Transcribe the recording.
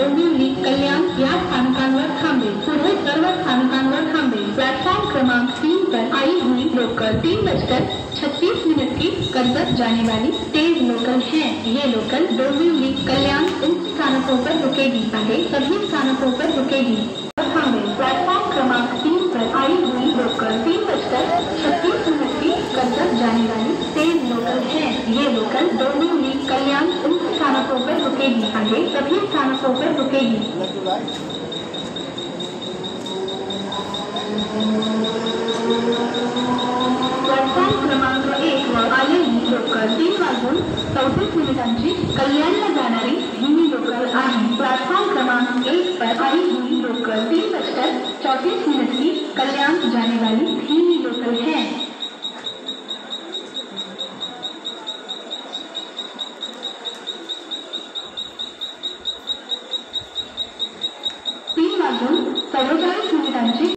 डोंबिवली, कल्याण या स्थानकांवर थांबेल। पुढे सर्व स्थानकांवर थांबेल। प्लेटफॉर्म क्रमांक 3 पर आई हुई लोकल 3:36 की कर्जत जाने वाली तेज लोकल है। ये लोकल डोंबिवली, कल्याण इन स्थानकों पर रुकेगी। आगे सभी स्थानकों पर रुकेगी। प्लेटफॉर्म क्रमांक 3 पर आई हुई लोकल 3:36 की कर्जत जाने वाली तेज लोकल है। ये लोकल डोंबिवली, कल्याण इन स्थानकों पर रुकेगी। आगे सभी स्थानकों पर रुकेगी। प्लॅटफॉर्म क्रमांक 1 वर आलेली लोकल 3:34 कल्याणला जाणारी हिंदी लोकल आहे। प्लॅटफॉर्म क्रमांक 1 पर आई हुई लोकल 3:34 की कल्याण जाने वाली हिंदी लोकल है। 3:44